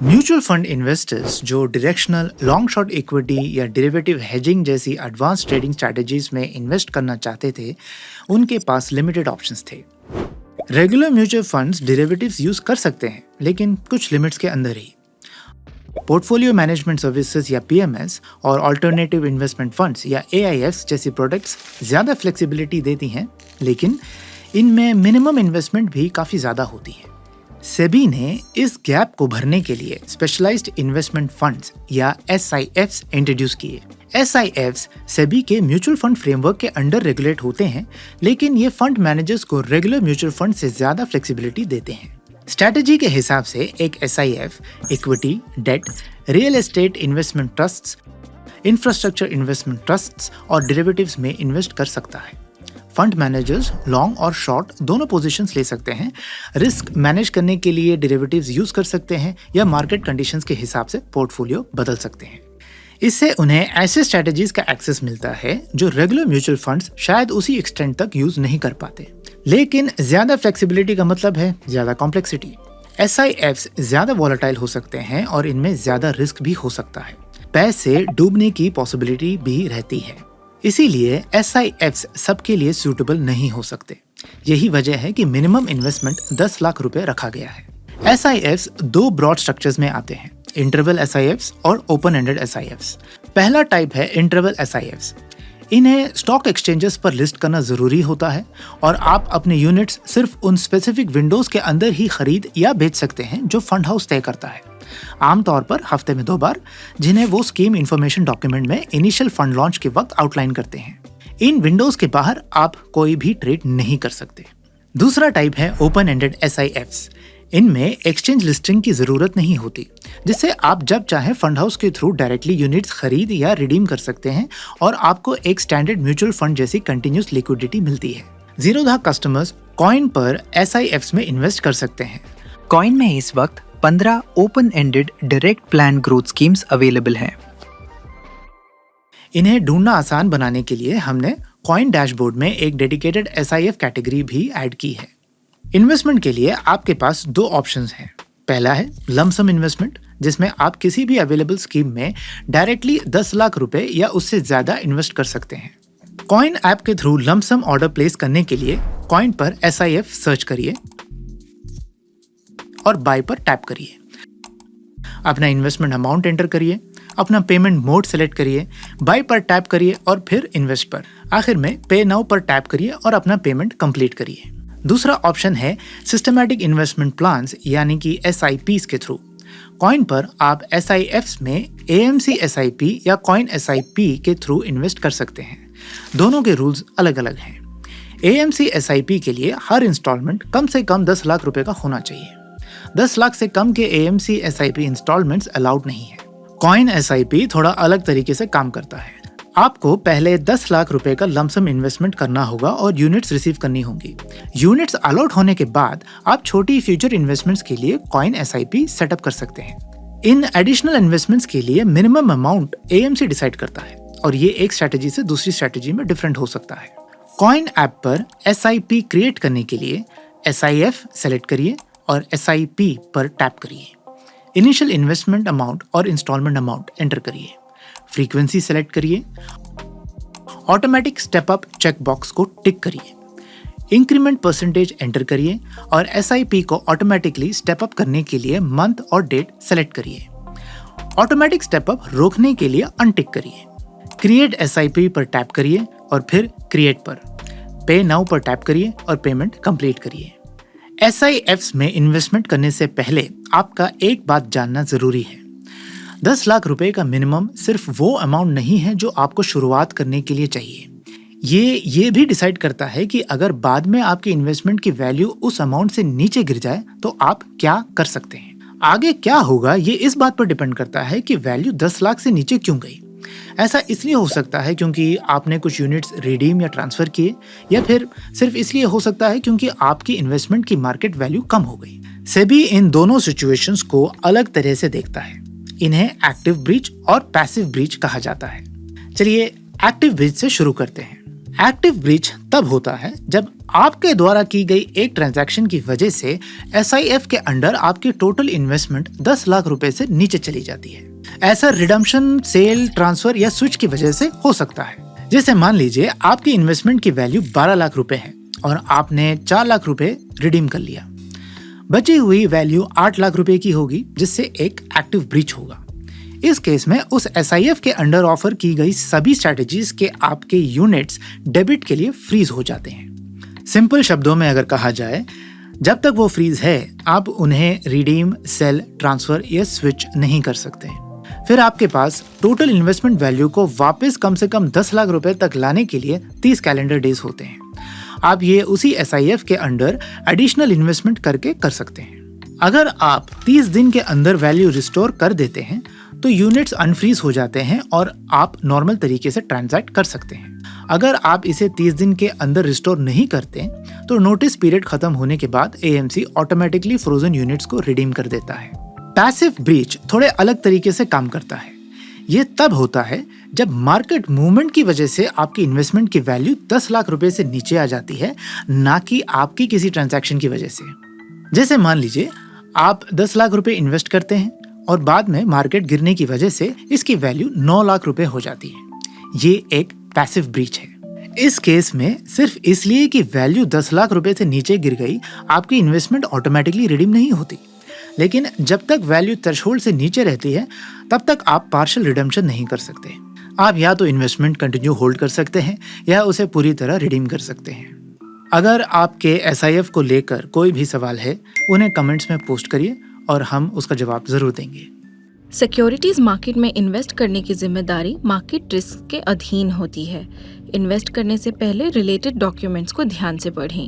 Mutual fund investors जो directional long short equity या derivative hedging जैसी एडवांस ट्रेडिंग स्ट्रैटेजीज में इन्वेस्ट करना चाहते थे, उनके पास लिमिटेड ऑप्शंस थे। Regular mutual funds derivatives use कर सकते हैं, लेकिन कुछ लिमिट्स के अंदर ही। पोर्टफोलियो मैनेजमेंट सर्विसेज या पीएमएस और अल्टरनेटिव इन्वेस्टमेंट फंड्स या एआईएफ्स जैसी प्रोडक्ट्स ज़्यादा फ्लेक्सिबिलिटी देती हैं, लेकिन इनमें मिनिमम इन्वेस्टमेंट भी काफ़ी ज़्यादा होती है। सेबी ने इस गैप को भरने के लिए स्पेशलाइज्ड इन्वेस्टमेंट फंड्स या एसआईएफ्स इंट्रोड्यूस किए। एसआईएफ्स सेबी के म्यूचुअल फंड फ्रेमवर्क के अंडर रेगुलेट होते हैं, लेकिन ये फंड मैनेजर्स को रेगुलर म्यूचुअल फंड से ज्यादा फ्लेक्सिबिलिटी देते हैं। स्ट्रैटेजी के हिसाब से एक SIF equity, debt, real estate investment trusts, infrastructure investment trusts और डेरिवेटिव्स में इन्वेस्ट कर सकता है। फंड मैनेजर्स लॉन्ग और शॉर्ट दोनों पोजीशंस ले सकते हैं। रिस्क मैनेज करने के लिए डेरिवेटिव्स यूज कर सकते हैं या मार्केट कंडीशंस के हिसाब से पोर्टफोलियो बदल सकते हैं। इससे उन्हें ऐसे स्ट्रैटेजीज का एक्सेस मिलता है जो रेगुलर म्यूचुअल फंड्स शायद उसी एक्सटेंट तक यूज नहीं कर पाते। लेकिन ज्यादा फ्लेक्सिबिलिटी का मतलब है ज्यादा कॉम्प्लेक्सिटी। एसआईएफ्स ज्यादा वॉलेटाइल हो सकते हैं और इनमें ज्यादा रिस्क भी हो सकता है। पैसे डूबने की पॉसिबिलिटी भी रहती है। इसीलिए एसआईएफ्स सबके लिए सूटेबल नहीं हो सकते। यही वजह है कि मिनिमम इन्वेस्टमेंट 10 लाख रुपए रखा गया है। एसआईएफ्स दो ब्रॉड स्ट्रक्चर्स में आते हैं, इंटरवल एसआईएफ्स और ओपन एंडेड एसआईएफ्स। पहला टाइप है इंटरवल एसआईएफ्स। इन्हें स्टॉक एक्सचेंजेस पर लिस्ट करना जरूरी होता है और आप अपने यूनिट्स सिर्फ उन स्पेसिफिक विंडोज के अंदर ही खरीद या बेच सकते हैं जो फंड हाउस तय करता है, आमतौर पर हफ्ते में 2 बार, जिन्हें वो स्कीम इंफॉर्मेशन डॉक्यूमेंट में इनिशियल फंड लॉन्च के वक्त आउटलाइन करते हैं। इन विंडोज के बाहर आप कोई भी ट्रेड नहीं कर सकते। दूसरा टाइप है ओपन एंडेड एसआईएफ्स। इनमें एक्सचेंज लिस्टिंग की जरूरत नहीं होती, जिससे आप जब चाहे फंड हाउस के थ्रू डायरेक्टली यूनिट्स खरीद या रिडीम कर सकते हैं और आपको एक स्टैंडर्ड म्यूचुअल फंड जैसी कंटिन्यूस लिक्विडिटी मिलती है। जीरोधा कस्टमर्स कॉइन पर एसआईएफ्स में इन्वेस्ट कर सकते हैं। कॉइन में इस वक्त 15 open ended direct plan growth schemes available हैं। इन्हें ढूंढना आसान बनाने के लिए हमने कॉइन डैशबोर्ड में एक डेडिकेटेड एसआईएफ कैटेगरी भी ऐड की है। इन्वेस्टमेंट के लिए आपके पास 2 ऑप्शंस हैं। पहला है लमसम इन्वेस्टमेंट, जिसमें आप किसी भी अवेलेबल स्कीम में डायरेक्टली 10 लाख रुपए या उससे ज्यादा इन्वेस्ट कर सकते हैं। कॉइन ऐप के थ्रू लमसम ऑर्डर प्लेस करने के लिए कॉइन पर एसआईएफ सर्च करिए और बाय पर टैप करिए। अपना इन्वेस्टमेंट अमाउंट एंटर करिए, अपना पेमेंट मोड सेलेक्ट करिए, बाय पर टैप करिए और फिर इन्वेस्ट पर। आखिर में पे नाउ पर टैप करिए और अपना पेमेंट कंप्लीट करिए। दूसरा ऑप्शन है सिस्टमैटिक इन्वेस्टमेंट प्लान्स यानी कि एसआईपीस के थ्रू। कॉइन पर आप एसआईएफ्स में एएमसी एसआईपी या कॉइन एसआईपी के थ्रू इन्वेस्ट कर सकते हैं। दोनों के रूल्स अलग अलग हैं। एएमसी एसआईपी के लिए हर इंस्टॉलमेंट कम से कम 10 लाख रुपए का होना चाहिए। 10 लाख से कम के एएमसी एसआईपी इंस्टॉलमेंट्स अलाउड नहीं है। कॉइन एसआईपी थोड़ा अलग तरीके से काम करता है। आपको पहले 10 लाख रुपए का लमसम इन्वेस्टमेंट करना होगा और यूनिट्स रिसीव करनी होंगी। यूनिट्स अलॉट होने के बाद आप छोटी फ्यूचर इन्वेस्टमेंट्स के लिए कॉइन एसआईपी सेटअप कर सकते हैं। इन एडिशनल इन्वेस्टमेंट्स के लिए मिनिमम अमाउंट एएमसी डिसाइड करता है और ये एक स्ट्रैटेजी से दूसरी स्ट्रैटेजी में डिफरेंट हो सकता है। कॉइन ऐप पर एसआईपी क्रिएट करने के लिए एसआईएफ सेलेक्ट करिए और एसआईपी पर टैप करिए। इनिशियल इन्वेस्टमेंट अमाउंट और इंस्टॉलमेंट अमाउंट एंटर करिए। फ्रीक्वेंसी सेलेक्ट करिए। Automatic step up check box को टिक करिए। इंक्रीमेंट परसेंटेज एंटर करिए और एसआईपी को ऑटोमेटिकली स्टेप अप करने के लिए मंथ और डेट सेलेक्ट करिए। ऑटोमेटिक स्टेप अप रोकने के लिए अनटिक करिए। क्रिएट एसआईपी पर टैप करिए और फिर क्रिएट पर। पे नाउ पर टैप करिए और पेमेंट कंप्लीट करिए। एसआईएफ्स में इन्वेस्टमेंट करने से पहले आपका एक बात जानना जरूरी है। 10 लाख रुपए का मिनिमम सिर्फ वो अमाउंट नहीं है जो आपको शुरुआत करने के लिए चाहिए। ये भी डिसाइड करता है कि अगर बाद में आपकी इन्वेस्टमेंट की वैल्यू उस अमाउंट से नीचे गिर जाए तो आप क्या कर सकते हैं। आगे क्या होगा ये इस बात पर डिपेंड करता है कि वैल्यू 10 लाख से नीचे क्यों गई। ऐसा इसलिए हो सकता है क्योंकि आपने कुछ यूनिट्स रिडीम या ट्रांसफर किए, या फिर सिर्फ इसलिए हो सकता है क्योंकि आपकी इन्वेस्टमेंट की मार्केट वैल्यू कम हो गई। सेबी इन दोनों सिचुएशंस को अलग तरह से देखता है। इन्हें एक्टिव ब्रीच और पैसिव ब्रीच कहा जाता है। चलिए एक्टिव ब्रीच से शुरू करते हैं। एक्टिव ब्रीच तब होता है जब आपके द्वारा की गई एक ट्रांजैक्शन की वजह से SIF के अंडर आपकी टोटल इन्वेस्टमेंट 10 लाख रुपए से नीचे चली जाती है। ऐसा रिडम्पशन, सेल, ट्रांसफर या स्विच की वजह से हो सकता है। जैसे मान लीजिए आपकी इन्वेस्टमेंट की वैल्यू 12 लाख रुपए है और आपने 4 लाख रुपए रिडीम कर लिया। बची हुई वैल्यू 8 लाख रुपए की होगी, जिससे एक एक्टिव ब्रीच होगा। इस केस में उस SIF के अंडर ऑफर की गई सभी स्ट्रैटेजीज के आपके यूनिट्स डेबिट के लिए फ्रीज हो जाते हैं। सिंपल शब्दों में अगर कहा जाए, जब तक वो फ्रीज है आप उन्हें रिडीम, सेल, ट्रांसफर या स्विच नहीं कर सकते। फिर आपके पास टोटल इन्वेस्टमेंट वैल्यू को वापस कम से कम 10 लाख रुपए तक लाने के लिए 30 कैलेंडर डेज होते हैं। आप ये उसी SIF के अंडर एडिशनल इन्वेस्टमेंट करके कर सकते हैं। अगर आप 30 दिन के अंदर वैल्यू रिस्टोर कर देते हैं तो यूनिट्स अनफ्रीज हो जाते हैं और आप नॉर्मल तरीके से ट्रांजैक्ट कर सकते हैं। अगर आप इसे 30 दिन के अंदर रिस्टोर नहीं करते तो नोटिस पीरियड खत्म होने के बाद AMC ऑटोमेटिकली फ्रोजन यूनिट्स को रिडीम कर देता है। पैसिव ब्रीच थोड़े अलग तरीके से काम करता है। ये तब होता है जब मार्केट मूवमेंट की वजह से आपकी इन्वेस्टमेंट की वैल्यू 10 लाख रुपए से नीचे आ जाती है, ना कि आपकी किसी ट्रांजैक्शन की वजह से। जैसे मान लीजिए आप 10 लाख रुपए इन्वेस्ट करते हैं और बाद में मार्केट गिरने की वजह से इसकी वैल्यू 9 लाख रुपए हो जाती है। ये एक पैसिव ब्रीच है। इस केस में सिर्फ इसलिए कि वैल्यू 10 लाख रुपए से नीचे गिर गई, आपकी इन्वेस्टमेंट ऑटोमेटिकली रिडीम नहीं होती। लेकिन जब तक वैल्यू थ्रेशोल्ड से नीचे रहती है तब तक आप पार्शियल रिडेम्पशन नहीं कर सकते। आप या तो इन्वेस्टमेंट कंटिन्यू होल्ड कर सकते हैं या उसे पूरी तरह रिडीम कर सकते हैं। अगर आपके SIF को लेकर कोई भी सवाल है, उन्हें कमेंट्स में पोस्ट करिए और हम उसका जवाब जरूर देंगे। सिक्योरिटीज मार्केट में इन्वेस्ट करने की जिम्मेदारी मार्केट रिस्क के अधीन होती है। इन्वेस्ट करने से पहले रिलेटेड डॉक्यूमेंट्स को ध्यान से पढ़ें।